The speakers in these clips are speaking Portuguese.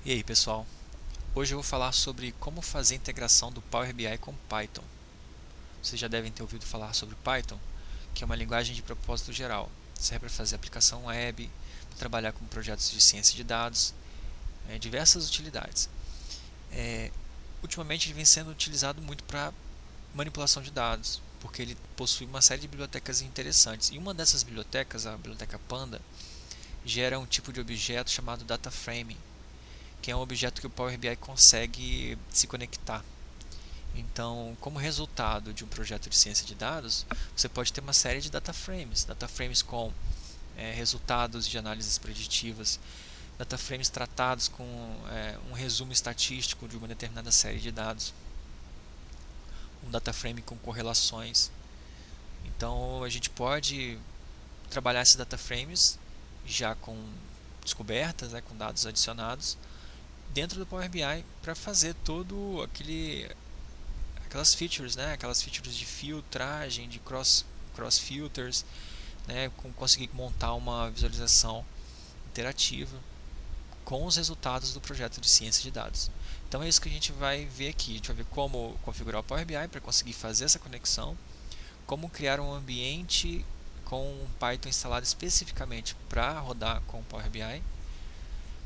E aí pessoal, hoje eu vou falar sobre como fazer a integração do Power BI com Python. Vocês já devem ter ouvido falar sobre Python, que é uma linguagem de propósito geral. Serve para fazer aplicação web, para trabalhar com projetos de ciência de dados, diversas utilidades. Ultimamente ele vem sendo utilizado muito para manipulação de dados, porque ele possui uma série de bibliotecas interessantes. E uma dessas bibliotecas, a biblioteca Panda, gera um tipo de objeto chamado data frame, que é um objeto que o Power BI consegue se conectar. Então, como resultado de um projeto de ciência de dados, você pode ter uma série de data frames com resultados de análises preditivas, data frames tratados com um resumo estatístico de uma determinada série de dados, um data frame com correlações. Então, a gente pode trabalhar esses data frames já com descobertas, com dados adicionados, dentro do Power BI para fazer todo aquelas features, aquelas features de filtragem, de cross filters, conseguir montar uma visualização interativa com os resultados do projeto de ciência de dados. Então é isso que a gente vai ver aqui. A gente vai ver como configurar o Power BI para conseguir fazer essa conexão, como criar um ambiente com um Python instalado especificamente para rodar com o Power BI,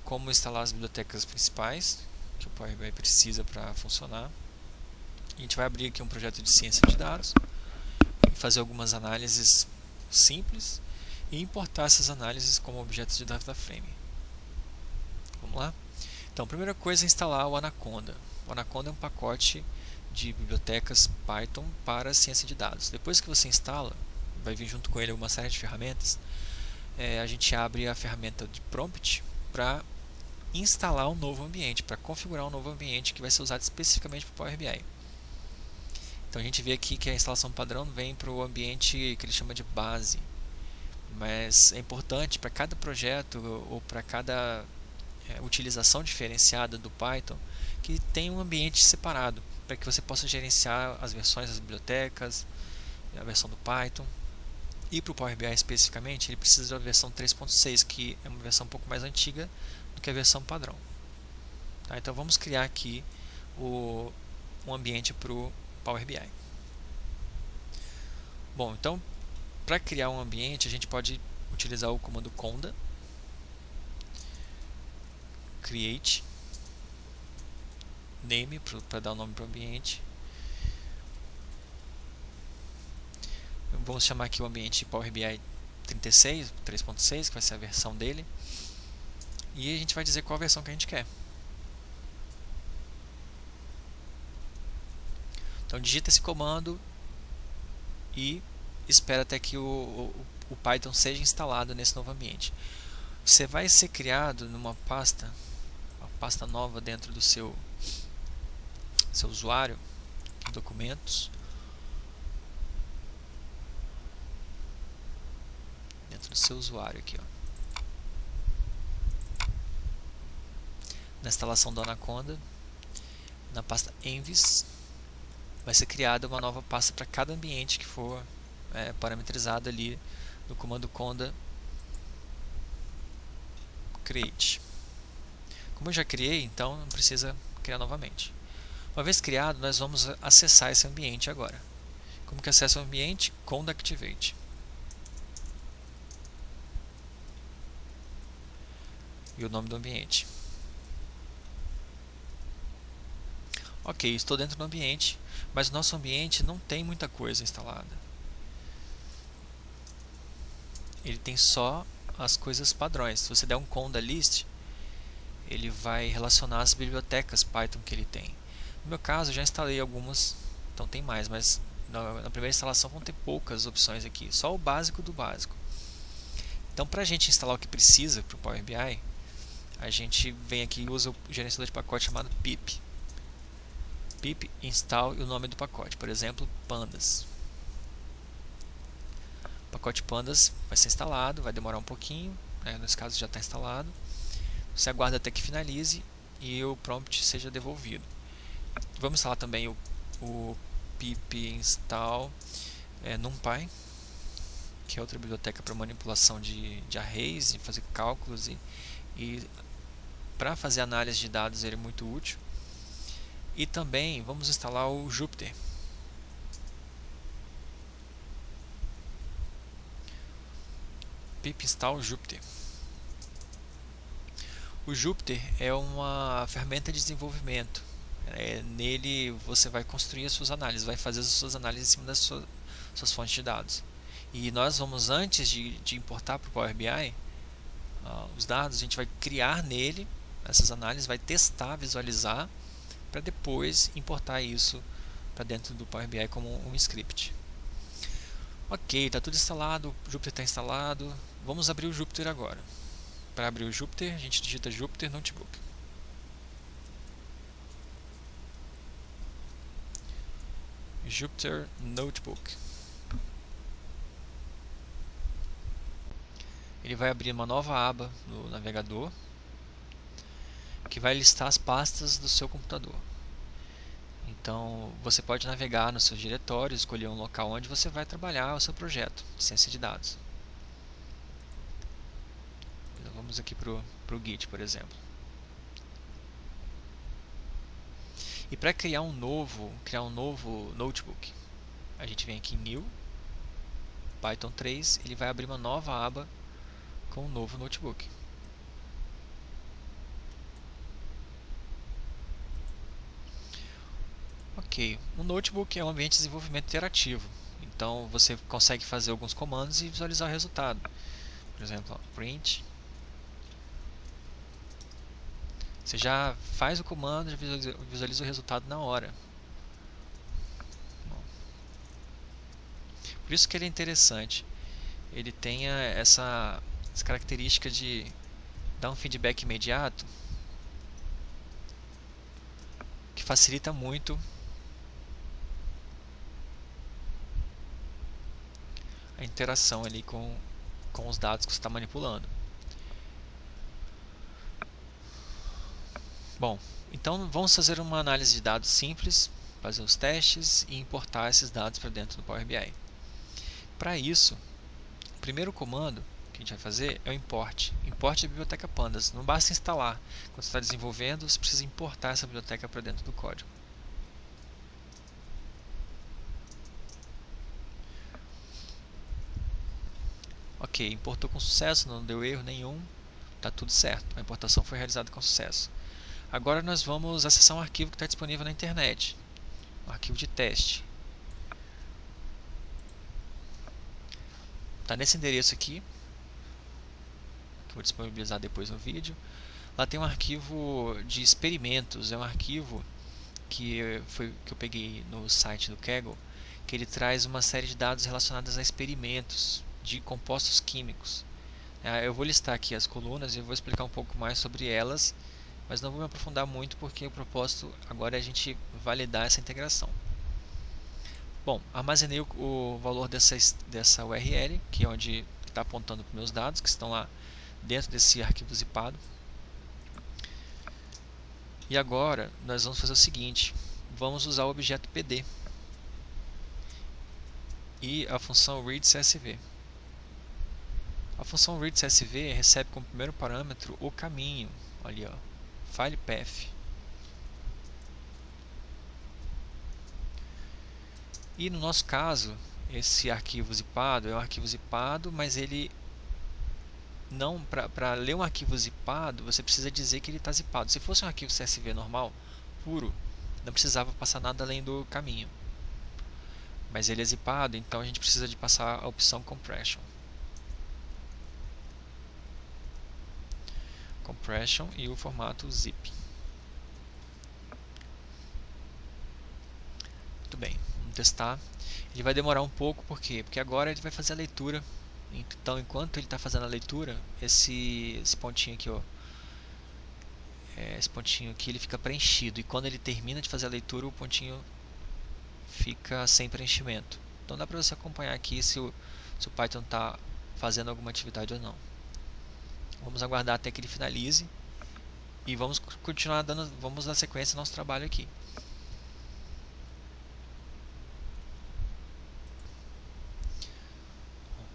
como instalar as bibliotecas principais que o Power BI precisa para funcionar. A gente vai abrir aqui um projeto de ciência de dados, fazer algumas análises simples e importar essas análises como objetos de data frame. Vamos lá? Então, a primeira coisa é instalar o Anaconda. O Anaconda é um pacote de bibliotecas Python para ciência de dados. Depois que você instala, vai vir junto com ele uma série de ferramentas. A gente abre a ferramenta de prompt para instalar um novo ambiente, para configurar um novo ambiente que vai ser usado especificamente para o Power BI. Então a gente vê aqui que a instalação padrão vem para o ambiente que ele chama de base, mas é importante para cada projeto ou para cada utilização diferenciada do Python que tenha um ambiente separado, para que você possa gerenciar as versões das bibliotecas, a versão do Python. E para o Power BI especificamente, ele precisa da versão 3.6, que é uma versão um pouco mais antiga do que a versão padrão. Tá? Então vamos criar aqui um ambiente para o Power BI. Bom, então para criar um ambiente a gente pode utilizar o comando conda create name para dar o nome para o ambiente. Vamos chamar aqui o ambiente Power BI 36, 3.6, que vai ser a versão dele. E a gente vai dizer qual a versão que a gente quer. Então digita esse comando e espera até que o Python seja instalado nesse novo ambiente. Você vai ser criado numa pasta, uma pasta nova dentro do seu usuário, documentos, dentro do seu usuário aqui, na instalação do Anaconda, na pasta envies, vai ser criada uma nova pasta para cada ambiente que for parametrizado ali no comando conda create. Como eu já criei, então não precisa criar novamente. Uma vez criado, nós vamos acessar esse ambiente agora. Como que acessa o ambiente? Conda activate. E o nome do ambiente. Ok, estou dentro do ambiente, mas o nosso ambiente não tem muita coisa instalada. Ele tem só as coisas padrões. Se você der um conda list, ele vai relacionar as bibliotecas Python que ele tem. No meu caso, eu já instalei algumas, então tem mais, mas na primeira instalação vão ter poucas opções aqui, só o básico do básico. Então, para a gente instalar o que precisa para o Power BI, a gente vem aqui e usa o gerenciador de pacote chamado pip. Pip install e o nome do pacote, por exemplo, pandas. O pacote pandas vai ser instalado, vai demorar um pouquinho, nesse caso já está instalado. Você aguarda até que finalize e o prompt seja devolvido. Vamos instalar também o pip install numpy, que é outra biblioteca para manipulação de arrays e fazer cálculos e para fazer análise de dados ele é muito útil. E também vamos instalar o Jupyter. Pip install Jupyter. O Jupyter é uma ferramenta de desenvolvimento. Nele você vai construir as suas análises, vai fazer as suas análises em cima das suas fontes de dados. E nós vamos, antes de importar para o Power BI, os dados, a gente vai criar nele essas análises, vai testar, visualizar, para depois importar isso para dentro do Power BI como um script. Ok, está tudo instalado, o Jupyter está instalado. Vamos abrir o Jupyter agora. Para abrir o Jupyter, a gente digita Jupyter Notebook. Jupyter Notebook. Ele vai abrir uma nova aba no navegador que vai listar as pastas do seu computador. Então, você pode navegar nos seus diretórios, escolher um local onde você vai trabalhar o seu projeto de ciência de dados. Então, vamos aqui para o Git, por exemplo. E para criar um novo notebook, a gente vem aqui em New, Python 3, ele vai abrir uma nova aba com um novo notebook. Ok, um notebook é um ambiente de desenvolvimento interativo, então você consegue fazer alguns comandos e visualizar o resultado. Por exemplo, print. Você já faz o comando, já visualiza o resultado na hora. Por isso que ele é interessante. Ele tem essa característica de dar um feedback imediato, que facilita muito a interação ali com os dados que você está manipulando. Bom, então vamos fazer uma análise de dados simples, fazer os testes e importar esses dados para dentro do Power BI. Para isso, o primeiro comando que a gente vai fazer é o import. Import da biblioteca Pandas. Não basta instalar. Quando você está desenvolvendo, você precisa importar essa biblioteca para dentro do código. Ok, importou com sucesso, não deu erro nenhum, está tudo certo. A importação foi realizada com sucesso. Agora nós vamos acessar um arquivo que está disponível na internet, um arquivo de teste. Está nesse endereço aqui, que eu vou disponibilizar depois no vídeo. Lá tem um arquivo de experimentos, é um arquivo que eu peguei no site do Kaggle, que ele traz uma série de dados relacionados a experimentos de compostos químicos. Eu vou listar aqui as colunas e eu vou explicar um pouco mais sobre elas, mas não vou me aprofundar muito porque o propósito agora é a gente validar essa integração. Bom, armazenei o valor dessa URL, que é onde está apontando para os meus dados, que estão lá dentro desse arquivo zipado. E agora nós vamos fazer o seguinte, vamos usar o objeto PD e a função readCSV. A função readCSV recebe como primeiro parâmetro o caminho, ali ó, file path. E no nosso caso, esse arquivo zipado é um arquivo zipado, mas ele não, para ler um arquivo zipado, você precisa dizer que ele está zipado. Se fosse um arquivo CSV normal, puro, não precisava passar nada além do caminho. Mas ele é zipado, então a gente precisa de passar a opção compression. Compression e o formato zip. Muito bem, vamos testar. Ele vai demorar um pouco, por quê? Porque agora ele vai fazer a leitura. Então, enquanto ele está fazendo a leitura, esse pontinho aqui, ó, esse pontinho aqui, ele fica preenchido. E quando ele termina de fazer a leitura, o pontinho fica sem preenchimento. Então, dá para você acompanhar aqui se o Python está fazendo alguma atividade ou não. Vamos aguardar até que ele finalize e vamos continuar vamos dar sequência ao nosso trabalho aqui.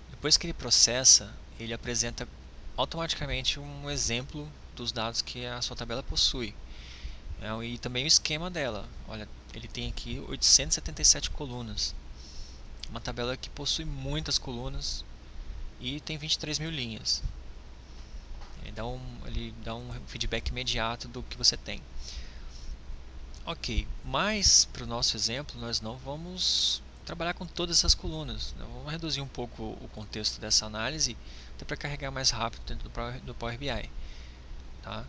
Depois que ele processa, ele apresenta automaticamente um exemplo dos dados que a sua tabela possui. E também o esquema dela. Olha, ele tem aqui 877 colunas. Uma tabela que possui muitas colunas e tem 23 mil linhas. Ele dá um feedback imediato do que você tem. Ok, mas para o nosso exemplo nós não vamos trabalhar com todas essas colunas. Nós vamos reduzir um pouco o contexto dessa análise até para carregar mais rápido dentro do Power BI. Tá?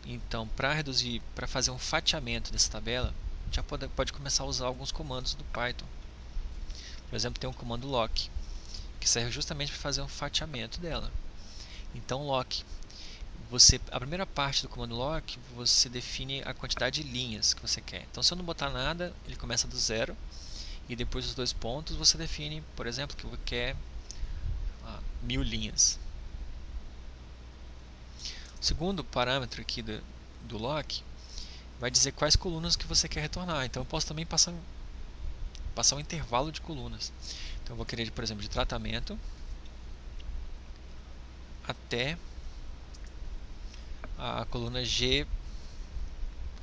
Então, para fazer um fatiamento dessa tabela, a gente já pode começar a usar alguns comandos do Python. Por exemplo, tem um comando lock, que serve justamente para fazer um fatiamento dela. Então, lock. A primeira parte do comando lock, você define a quantidade de linhas que você quer. Então, se eu não botar nada, ele começa do zero. E depois dos 2 pontos, você define, por exemplo, que você quer 1000 linhas. O segundo parâmetro aqui do lock vai dizer quais colunas que você quer retornar. Então, eu posso também passar um intervalo de colunas. Então, eu vou querer, por exemplo, de tratamento até a coluna G.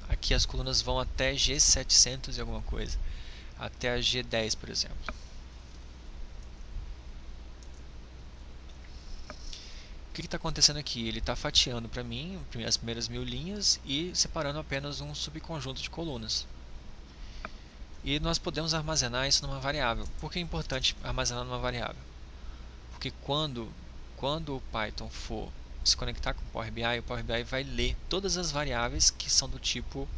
Aqui as colunas vão até G700 e alguma coisa. Até a G10, por exemplo. O que está acontecendo aqui? Ele está fatiando para mim as primeiras 1000 linhas e separando apenas um subconjunto de colunas. E nós podemos armazenar isso numa variável. Por que é importante armazenar numa variável? Porque quando o Python for se conectar com o Power BI vai ler todas as variáveis que são do tipo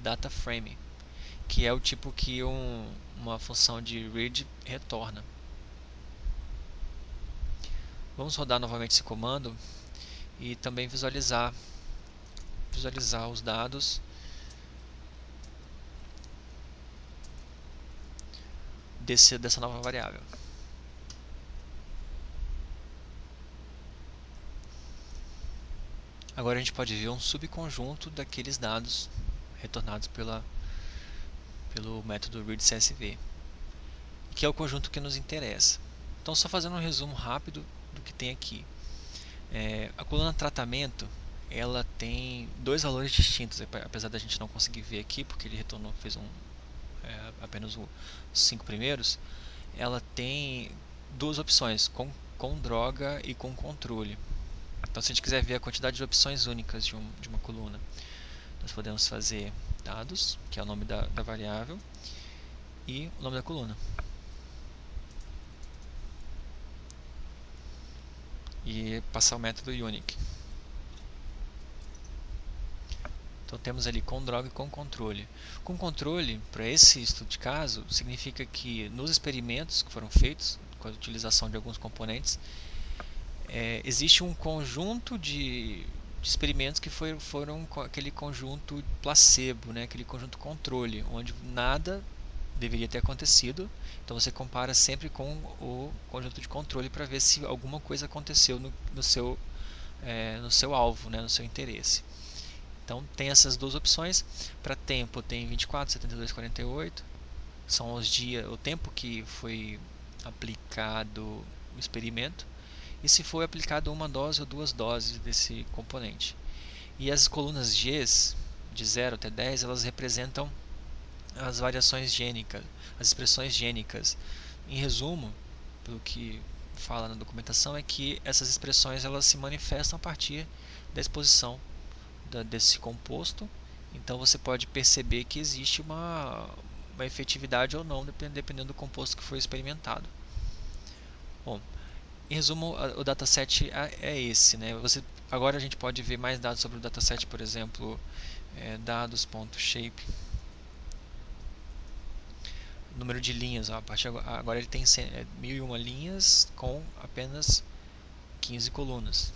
DataFrame, que é o tipo que uma função de read retorna. Vamos rodar novamente esse comando e também visualizar os dados dessa nova variável. Agora a gente pode ver um subconjunto daqueles dados retornados pelo método readCSV, que é o conjunto que nos interessa. Então, só fazendo um resumo rápido do que tem aqui. A coluna tratamento, ela tem 2 valores distintos, apesar da gente não conseguir ver aqui, porque ele fez apenas os 5 primeiros. Ela tem 2 opções, com droga e com controle. Então, se a gente quiser ver a quantidade de opções únicas de uma coluna, nós podemos fazer dados, que é o nome da variável, e o nome da coluna. E passar o método unique. Então temos ali com droga e com controle. Com controle, para esse estudo de caso, significa que nos experimentos que foram feitos, com a utilização de alguns componentes, existe um conjunto de experimentos que foram aquele conjunto placebo, né? Aquele conjunto controle, onde nada deveria ter acontecido. Então você compara sempre com o conjunto de controle para ver se alguma coisa aconteceu no seu alvo, né? No seu interesse. Então tem essas 2 opções. Para tempo tem 24, 72, 48. São o tempo que foi aplicado o experimento. E se foi aplicado uma dose ou 2 doses desse componente. E as colunas Gs, de 0 até 10, elas representam as variações gênicas, as expressões gênicas. Em resumo, pelo que fala na documentação, é que essas expressões elas se manifestam a partir da exposição desse composto. Então você pode perceber que existe uma efetividade ou não, dependendo do composto que foi experimentado. Bom, em resumo, o dataset é esse, né? Agora a gente pode ver mais dados sobre o dataset, por exemplo, dados.shape. Número de linhas, agora ele tem 1001 linhas com apenas 15 colunas.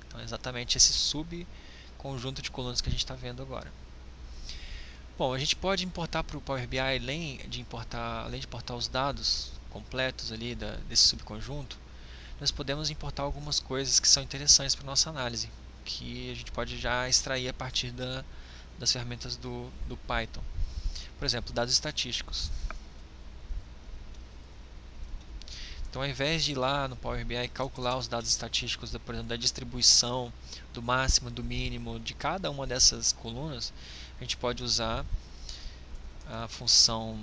Então é exatamente esse subconjunto de colunas que a gente está vendo agora. Bom, a gente pode importar para o Power BI, além de importar os dados completos ali desse subconjunto, nós podemos importar algumas coisas que são interessantes para a nossa análise, que a gente pode já extrair a partir das ferramentas do Python. Por exemplo, dados estatísticos. Então, ao invés de ir lá no Power BI e calcular os dados estatísticos, por exemplo, da distribuição, do máximo, do mínimo, de cada uma dessas colunas, a gente pode usar a função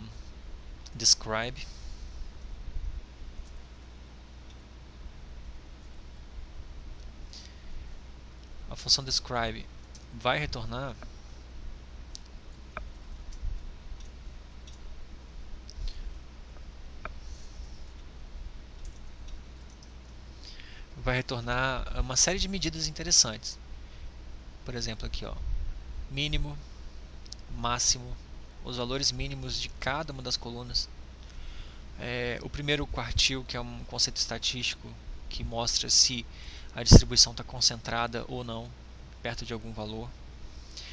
describe. A função describe vai retornar uma série de medidas interessantes. Por exemplo, aqui, ó, mínimo, máximo, os valores mínimos de cada uma das colunas. O primeiro quartil, que é um conceito estatístico que mostra se a distribuição está concentrada ou não perto de algum valor.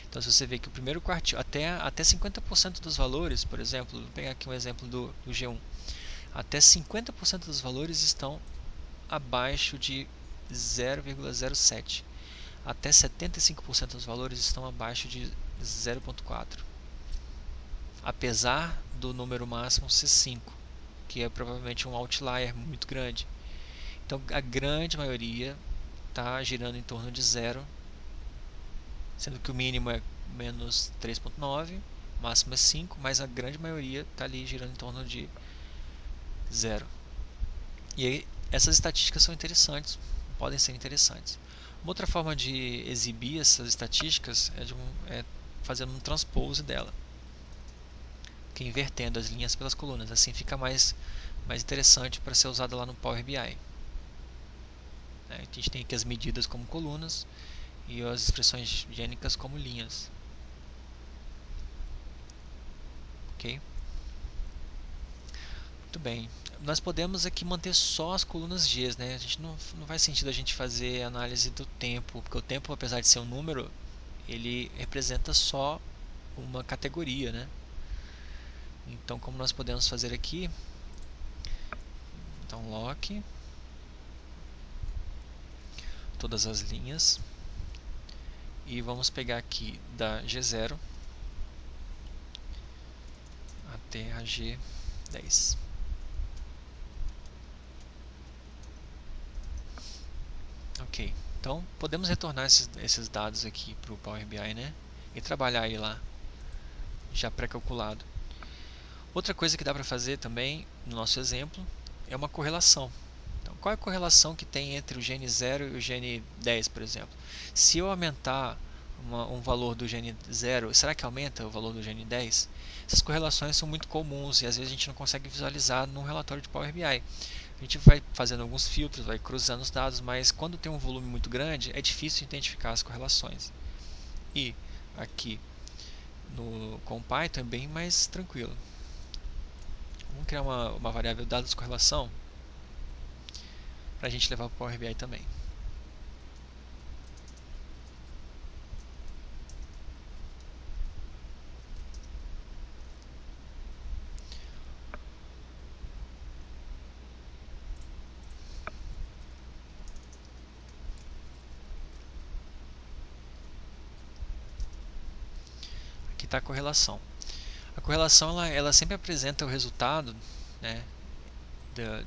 Então, se você vê que o primeiro quartil, até 50% dos valores, por exemplo, vou pegar aqui um exemplo do G1, até 50% dos valores estão abaixo de 0,07. Até 75% dos valores estão abaixo de 0,4. Apesar do número máximo ser 5, que é provavelmente um outlier muito grande. Então, a grande maioria está girando em torno de 0, sendo que o mínimo é menos 3,9, o máximo é 5, mas a grande maioria está ali girando em torno de 0. E aí, essas estatísticas são interessantes, podem ser interessantes. Uma outra forma de exibir essas estatísticas é fazendo um transpose dela, que é invertendo as linhas pelas colunas. Assim fica mais interessante para ser usada lá no Power BI. A gente tem aqui as medidas como colunas e as expressões gênicas como linhas. Ok? Muito bem. Nós podemos aqui manter só as colunas G, né? A gente não faz sentido a gente fazer análise do tempo, porque o tempo, apesar de ser um número, ele representa só uma categoria, né? Então, como nós podemos fazer aqui, então lock todas as linhas e vamos pegar aqui da G0 até a G10. Ok, então podemos retornar esses dados aqui para o Power BI, né? E trabalhar aí lá, já pré-calculado. Outra coisa que dá para fazer também, no nosso exemplo, é uma correlação. Então, qual é a correlação que tem entre o gene 0 e o gene 10, por exemplo? Se eu aumentar um valor do gene 0, será que aumenta o valor do gene 10? Essas correlações são muito comuns e às vezes a gente não consegue visualizar num relatório de Power BI. A gente vai fazendo alguns filtros, vai cruzando os dados, mas quando tem um volume muito grande, é difícil identificar as correlações. E aqui com o Python é bem mais tranquilo. Vamos criar uma variável dados correlação para a gente levar para o Power BI também. Aqui está a correlação. A correlação ela sempre apresenta o resultado, né,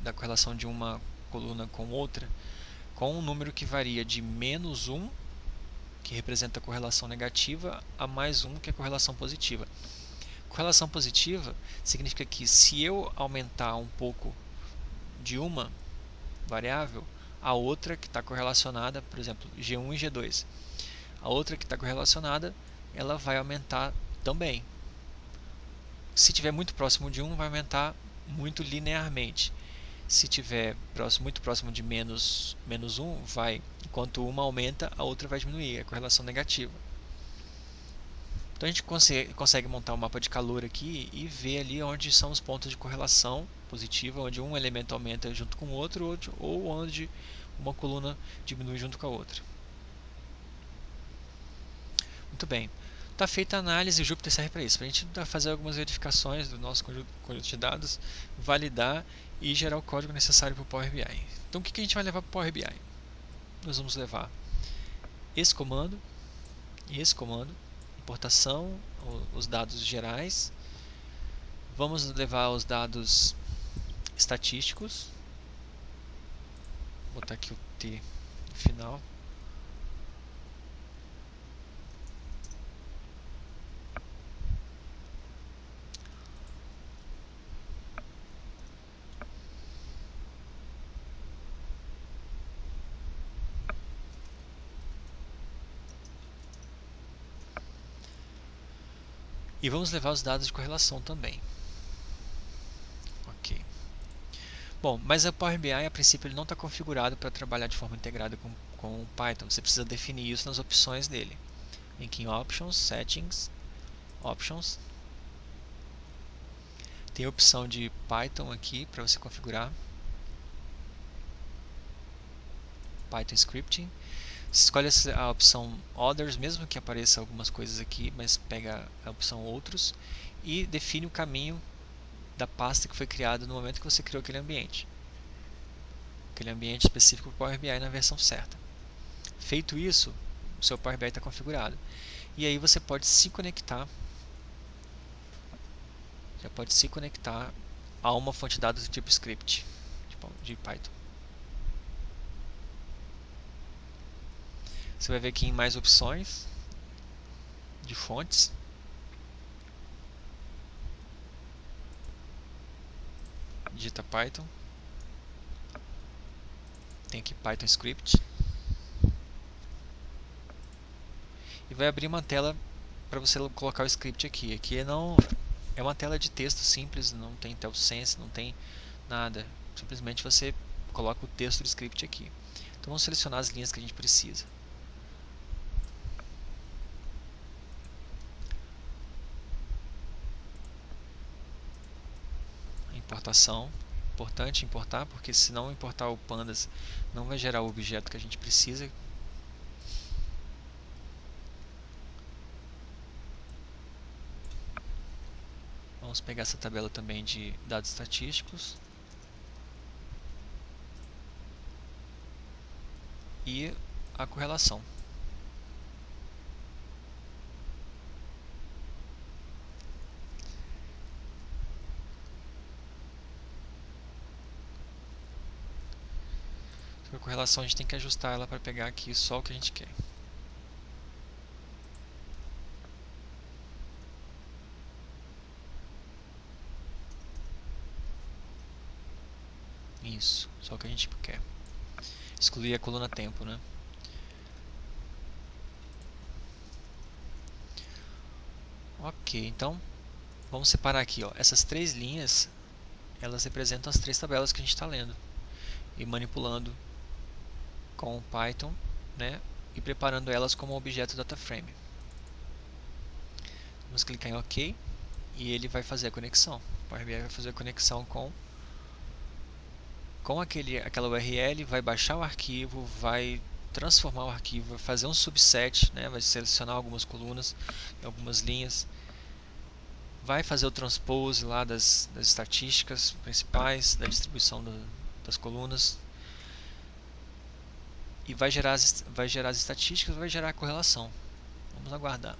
da correlação de uma coluna com outra, com um número que varia de menos 1, que representa a correlação negativa, a mais 1, que é a correlação positiva. Correlação positiva significa que se eu aumentar um pouco de uma variável, a outra que está correlacionada, por exemplo, G1 e G2, a outra que está correlacionada, ela vai aumentar também. Se estiver muito próximo de 1, vai aumentar muito linearmente. Se estiver muito próximo de menos 1, enquanto uma aumenta, a outra vai diminuir, é a correlação negativa. Então a gente consegue montar um mapa de calor aqui e ver ali onde são os pontos de correlação positiva, onde um elemento aumenta junto com o outro, ou onde uma coluna diminui junto com a outra. Muito bem. Está feita a análise, o Jupyter serve para isso, para a gente fazer algumas verificações do nosso conjunto de dados, validar e gerar o código necessário para o Power BI. Então o que a gente vai levar para o Power BI? Nós vamos levar esse comando e esse comando, importação, os dados gerais, vamos levar os dados estatísticos Vou botar aqui o T no final. E vamos levar os dados de correlação também. Ok. Bom, mas o Power BI, a princípio, ele não está configurado para trabalhar de forma integrada com o Python. Você precisa definir isso nas opções dele. Vem aqui em Options, Settings, Options. Tem a opção de Python aqui para você configurar. Python Scripting. Você escolhe a opção Others, mesmo que apareça algumas coisas aqui, mas pega a opção Outros e define o caminho da pasta que foi criada no momento que você criou aquele ambiente. Aquele ambiente específico do Power BI na versão certa. Feito isso, o seu Power BI está configurado. E aí você pode se conectar, a uma fonte de dados do tipo script de Python. Você vai ver aqui em mais opções de fontes. Digita Python. Tem aqui Python Script. E vai abrir uma tela para você colocar o script aqui. Aqui não é uma tela de texto simples, não tem TelSense, não tem nada. Simplesmente você coloca o texto do script aqui. Então vamos selecionar as linhas que a gente precisa. Importação. Importante importar, porque se não importar o pandas, não vai gerar o objeto que a gente precisa. Vamos pegar essa tabela também de dados estatísticos. E a correlação. A correlação a gente tem que ajustar ela para pegar aqui só o que a gente quer. Isso, só o que a gente quer. Excluir a coluna tempo, né? Ok, então vamos separar aqui, ó. Essas três linhas, elas representam as três tabelas que a gente está lendo e manipulando com o Python, né? E preparando elas como objeto DataFrame. Vamos clicar em OK e ele vai fazer a conexão. O Power BI vai fazer a conexão com aquela URL, vai baixar o arquivo, vai transformar o arquivo, vai fazer um subset, né? Vai selecionar algumas colunas, algumas linhas, vai fazer o transpose lá das estatísticas principais, da distribuição das colunas, e vai gerar as estatísticas, vai gerar a correlação. Vamos aguardar.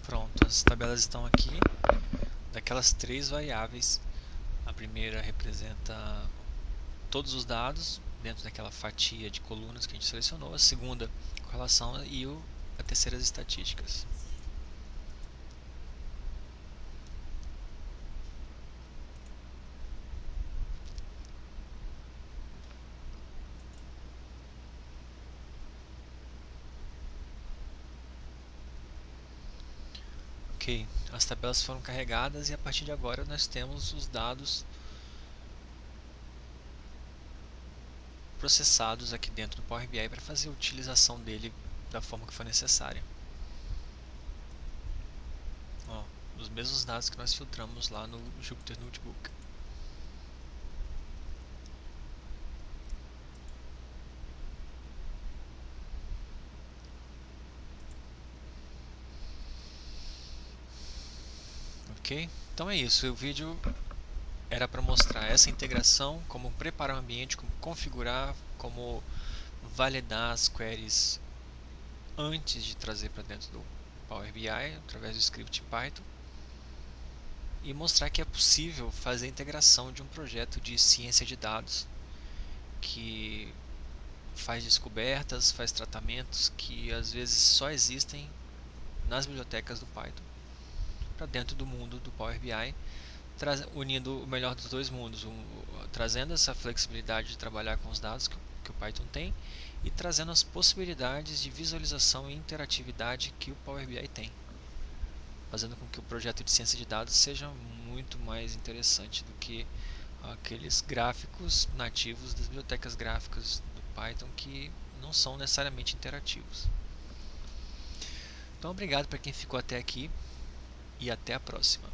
Pronto, as tabelas estão aqui. Daquelas três variáveis, a primeira representa todos os dados dentro daquela fatia de colunas que a gente selecionou, a segunda correlação e a terceira as estatísticas. Ok, as tabelas foram carregadas e a partir de agora nós temos os dados processados aqui dentro do Power BI para fazer a utilização dele da forma que for necessária. Ó, os mesmos dados que nós filtramos lá no Jupyter Notebook. Ok? Então é isso, o vídeo era para mostrar essa integração, como preparar o ambiente, como configurar, como validar as queries antes de trazer para dentro do Power BI através do script Python, e mostrar que é possível fazer a integração de um projeto de ciência de dados que faz descobertas, faz tratamentos que às vezes só existem nas bibliotecas do Python para dentro do mundo do Power BI, unindo o melhor dos dois mundos, trazendo essa flexibilidade de trabalhar com os dados que o Python tem e trazendo as possibilidades de visualização e interatividade que o Power BI tem, fazendo com que o projeto de ciência de dados seja muito mais interessante do que aqueles gráficos nativos das bibliotecas gráficas do Python que não são necessariamente interativos. Então, obrigado para quem ficou até aqui e até a próxima.